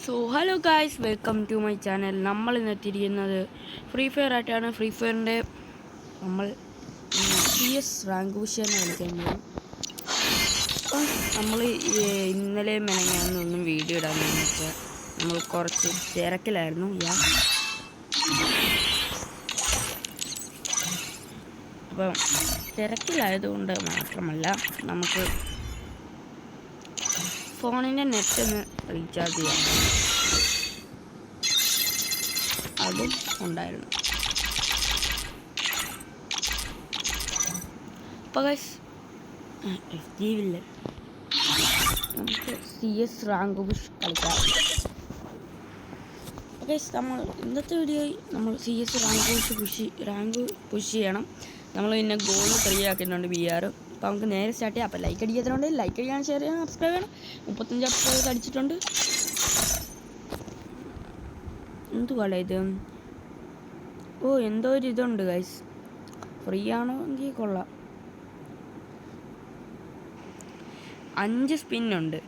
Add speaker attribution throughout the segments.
Speaker 1: So hello guys, welcome to my channel. നമ്മൾ ഇന്ന് എത്തിയിരിക്കുന്നത് ഫ്രീ ഫയർ ആയിട്ടാണ്. ഫ്രീ ഫയറിൻ്റെ നമ്മൾ CS റാങ്ക് പുഷാണ് കളിക്കാൻ പോകും. അപ്പം നമ്മൾ ഇന്നലെ മെനങ്ങാനൊന്നും വീഡിയോ ഇടാമെന്ന് വെച്ചാൽ നമ്മൾ കുറച്ച് തിരക്കിലായിരുന്നു. അപ്പം തിരക്കിലായതുകൊണ്ട് മാത്രമല്ല, നമുക്ക് ഫോണിൻ്റെ നെറ്റ് ഒന്ന് റീചാർജ് ചെയ്യാൻ അതും ഉണ്ടായിരുന്നു. അപ്പോൾ FGവില്ല, നമുക്ക് CS റാങ്ക് പുഷ് കളിക്കാം. നമ്മൾ ഇന്നത്തെ വീഡിയോയിൽ നമ്മൾ CS റാങ്ക് പുഷ് ചെയ്യണം. നമ്മൾ പിന്നെ ഗോൾ 3 ആക്കുന്നുണ്ട് VR. അപ്പോൾ നമുക്ക് നേരെ സ്റ്റാർട്ട് ചെയ്യാം. അപ്പോൾ ലൈക്ക് അടിക്കാത്തതുകൊണ്ട് ലൈക്ക് അടിക്കാൻ, ഷെയർ ചെയ്യാൻ, സബ്സ്ക്രൈബ് ചെയ്യണം. 35 സബ്സ്ക്രൈബ് അടിച്ചിട്ടുണ്ട്. എന്തുവാടാ ഇത്? എന്തോ ഒരു ഇതുണ്ട് ഗൈസ്. ഫ്രീ ആണോ എങ്കിൽ കൊള്ളാം. 5 സ്പിന്നുണ്ട്.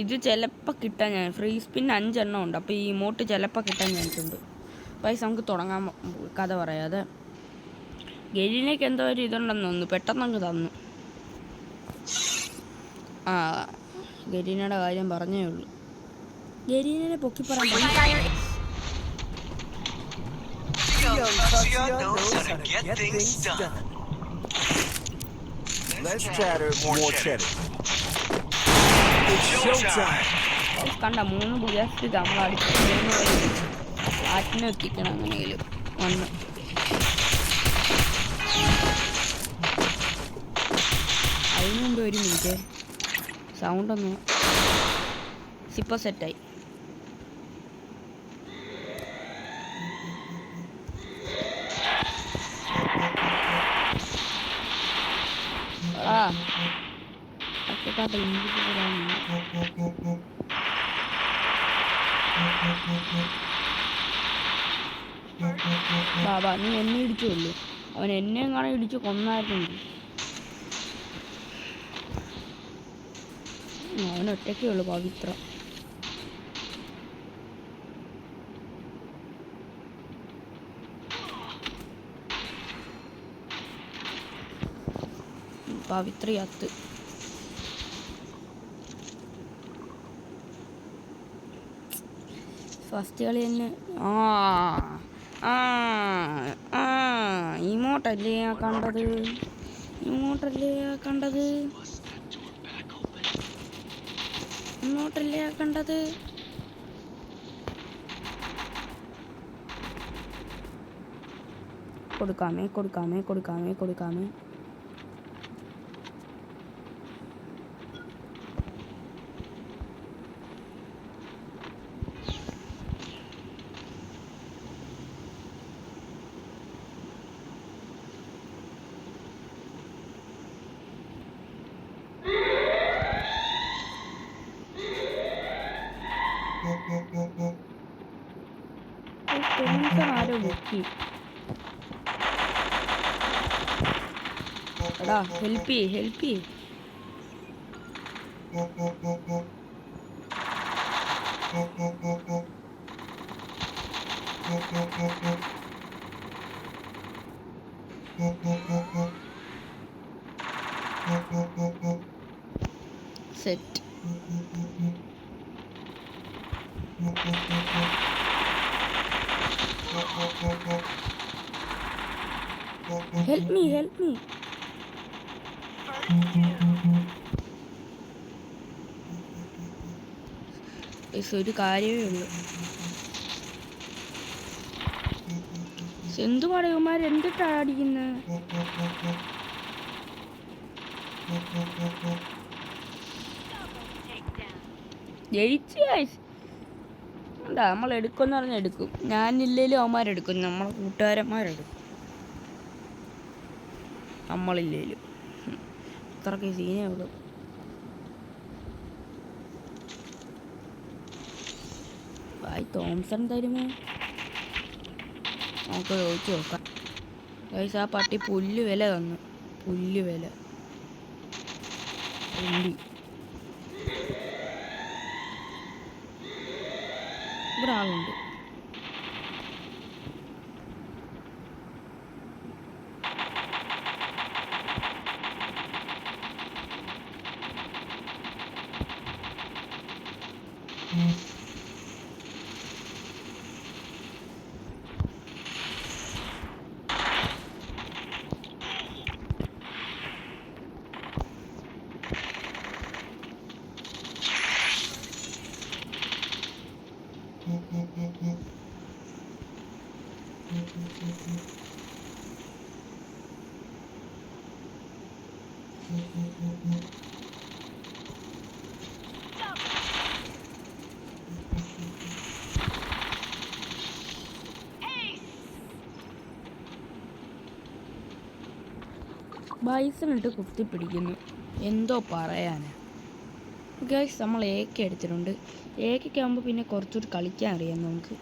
Speaker 1: ഇത് ചിലപ്പോൾ കിട്ടാൻ ഫ്രീ സ്പിൻ 5 എണ്ണം ഉണ്ട്. അപ്പോൾ ഈ ഇമോട്ട് ചിലപ്പോൾ കിട്ടാൻ ചാൻസുണ്ട്. പൈസ നമുക്ക് തുടങ്ങാൻ കഥ പറയാതെ. ഗെയിലിനേക്ക് എന്തോ ഒരു ഇതുണ്ടെന്ന് തോന്നുന്നു. പെട്ടെന്ന് അങ്ങ് തന്നു. ഗരീനയുടെ കാര്യം പറഞ്ഞേ ഉള്ളൂ. ഗരീനെ പൊക്കി പറയാൻ കണ്ട 3 ബുയസ്റ്റ് നമ്മൾ അടിച്ച് ഫ്ലാറ്റിനെ എത്തിക്കണം. അങ്ങനെയെങ്കിലും വന്ന് അതിന് മുമ്പ് 1 മിനിറ്റ് സൗണ്ടൊന്ന് ഇപ്പോൾ സെറ്റായി. ബാബാ, നീ എന്നെ ഇടിച്ചുള്ളൂ. അവൻ എന്നെ കാണാൻ ഇടിച്ച് കൊന്നായിരുന്നെങ്കിൽ. അവൻ ഒറ്റയ്ക്കേ ഉള്ളൂ പവിത്ര. പവിത്രയത്ത് ഫസ്റ്റ് കളി തന്നെ. ഇമോട്ടല്ലേ കണ്ടത്. കൊടുക്കാമേ. ആരോ പൊക്കി. എടാ ഹെൽപ്പ് ചെയ്യ്. സെറ്റ്. Help me. ഒരു കാര്യമേ ഉള്ളൂ. എന്തു പറയുമാർ എന്തിട്ടാ അടിക്കുന്നത്? എന്താ നമ്മൾ എടുക്കുമെന്ന് പറഞ്ഞാൽ എടുക്കും. ഞാനില്ലേലും അവന്മാരെടുക്കും. നമ്മളെ കൂട്ടുകാരന്മാരെടുക്കും. നമ്മളില്ലേലും അത്രയ്ക്ക് സീനേ ഉള്ളൂ. തോംസൺ തരുമോ? നമുക്ക് ചോദിച്ചു നോക്കാം. ഗൈസ്, ആ പട്ടി പുല്ല് വില തന്നു. ഇവിടെ ആളുണ്ട്. ബൈസണിട്ട് കുത്തിപ്പിടിക്കുന്നു. എന്തോ പറയാനാ. ഗൈസ് നമ്മൾ AK എടുത്തിട്ടുണ്ട്. AK ആകുമ്പോൾ പിന്നെ കുറച്ചുകൂടി കളിക്കാൻ അറിയാം നമുക്ക്.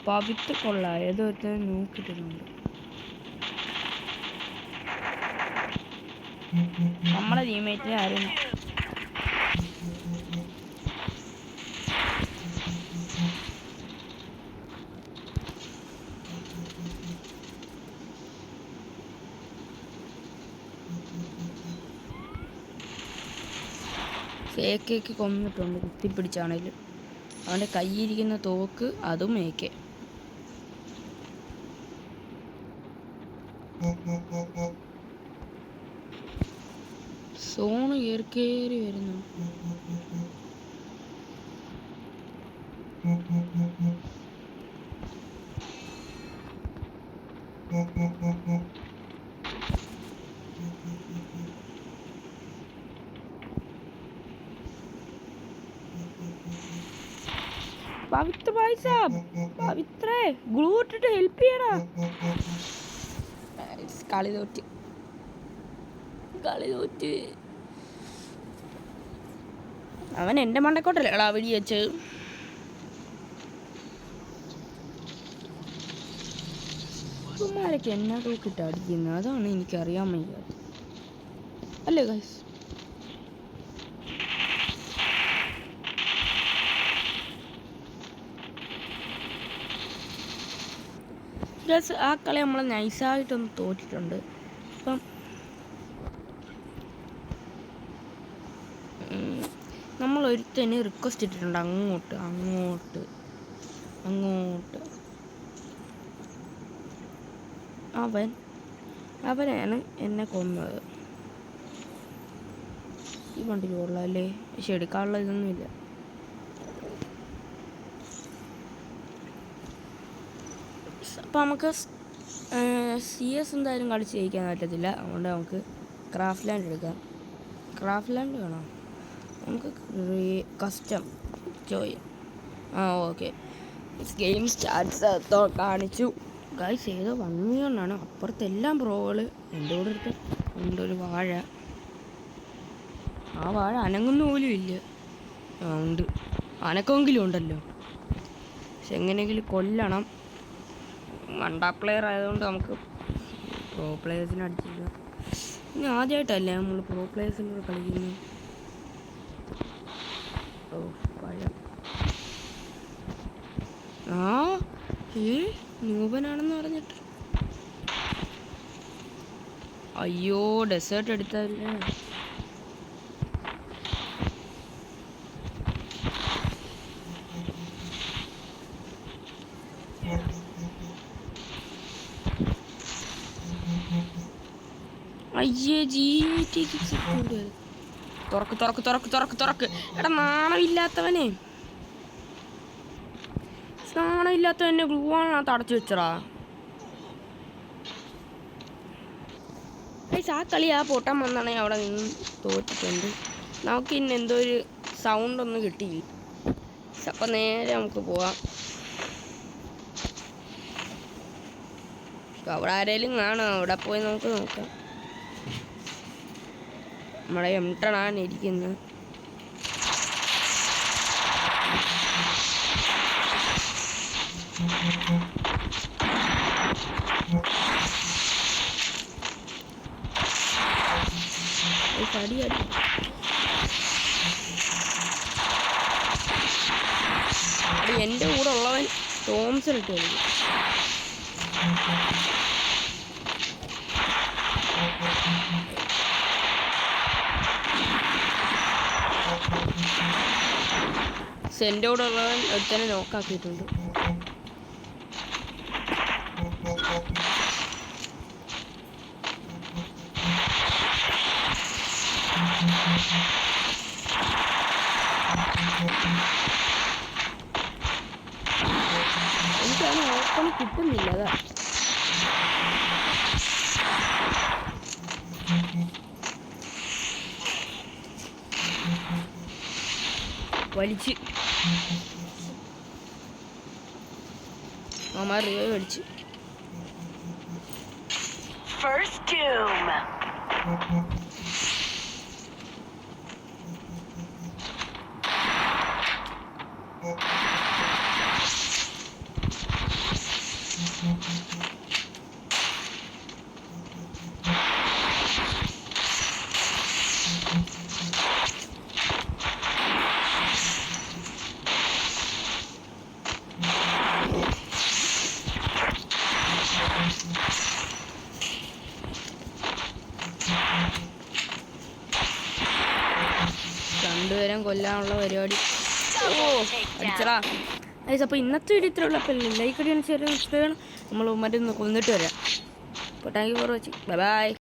Speaker 1: പവിത്ര കൊള്ളാം. ഏതൊരുത്തർ നോക്കിയിട്ടുണ്ട്. നമ്മളെ ടീമേറ്റിനെ ആരും AK കൊന്നിട്ടുണ്ട്. കുത്തിപ്പിടിച്ചാണേലും അവൻ്റെ കയ്യിരിക്കുന്ന തോക്ക് അതും AK. സോണ് കയറി വരുന്നു. പവിത്ര ഭായ് സാബ്, പവിത്രേ ഗ്ലൂ ഇട്ടിട്ട് ഹെൽപ്പ് ചെയ്യടാ. കളി തോറ്റ്. അവൻ എൻ്റെ മണ്ടക്കോട്ടല്ലേടാ വെടി വെച്ച്. ഇവന്മാരൊക്കെ എന്നാ തോക്കിട്ട് അടിക്കുന്നത്, അതാണ് എനിക്കറിയാൻ വയ്യാത്തത് അല്ലേ ഗൈസ്. ആ കളി നമ്മൾ നൈസായിട്ടൊന്ന് തോറ്റിട്ടുണ്ട്. അപ്പം നമ്മൾ ഒരുത്തന് റിക്വസ്റ്റ് ഇട്ടിട്ടുണ്ട് അങ്ങോട്ട്. അവനാണ് എന്നെ കൊന്നത്. ഈ വണ്ടി കൊള്ളാല്ലേ, പക്ഷെ എടുക്കാനുള്ള ഇതൊന്നുമില്ല. അപ്പം നമുക്ക് CS എന്തായാലും കളിച്ച് ജയിക്കാൻ പറ്റത്തില്ല. അതുകൊണ്ട് നമുക്ക് ക്രാഫ്റ്റ് ലാൻഡ് എടുക്കാം. ക്രാഫ്റ്റ് ലാൻഡ് വേണം നമുക്ക്. Custom Joy. Okay. Game starts കാണിച്ചു ഗൈസ്. ഏതോ 1 million അപ്പുറത്തെല്ലാം പ്രോകള്. എൻ്റെ കൂടെ എടുത്ത് ഉണ്ട് ഒരു വാഴ. ആ വാഴ അനങ്ങുന്ന പോലും ഇല്ല. ഉണ്ട്, അനക്കെങ്കിലും ഉണ്ടല്ലോ. പക്ഷെ എങ്ങനെയെങ്കിലും കൊല്ലണം. വണ്ടാ പ്ലെയർ ആയതുകൊണ്ട് നമുക്ക് പ്രോ പ്ലെയേഴ്സിനെ അടിച്ചില്ല. ഇനി ആദ്യമായിട്ടല്ലേ നമ്മൾ പ്രോ പ്ലെയേഴ്സിനോട് കളിക്കുന്നത്. പഴം ന്യൂബനാണെന്ന് പറഞ്ഞിട്ട്. അയ്യോ, ഡെസേർട്ട് എടുത്തല്ലേ. അയ്യേ, തുറക്ക്. എടാ നാണമില്ലാത്തവനെ ഗ്ലൂ ആണ് അടച്ചു വെച്ചടാ. ആ കളി ആ പൊട്ടാൻ വന്നാണെങ്കിൽ അവിടെ നിന്ന് തോറ്റിട്ടുണ്ട്. നമുക്ക് ഇന്ന് എന്തോ ഒരു സൗണ്ട് ഒന്നും കിട്ടിയില്ല. അപ്പം നേരെ നമുക്ക് പോവാം. അവിടെ ആരെങ്കിലും കാണാം, അവിടെ പോയി നമുക്ക് നോക്കാം. നമ്മുടെ M10 ഇരിക്കുന്നത്. അടി എൻ്റെ കൂടെ ഉള്ളവൻ തോംസൺ ഇട്ട് കളിക്കും. എൻ്റെ കൂടെ ഉള്ളവൻ ഒരുത്തനെ നോക്കാക്കിയിട്ടുണ്ട്. എനിക്കത് ഓപ്പൺ കിട്ടുന്നില്ല. അതാ വലിച്ച് അമ്മ റിവൈവ് അടിച്ച്. രണ്ടുപേരും കൊല്ലാനുള്ള പരിപാടി. ഓ അടിച്ചടാ. അപ്പോൾ ഇന്നത്തെ വീഡിയോ ഇത്ര ഉള്ളപ്പോൾ ലൈക്ക് അടിയാണ്, ഷെയർ ചെയ്യണം. നമ്മൾ മറ്റൊന്ന് കൊന്നിട്ട് വരാം. അപ്പോൾ thank you for watching. Bye bye.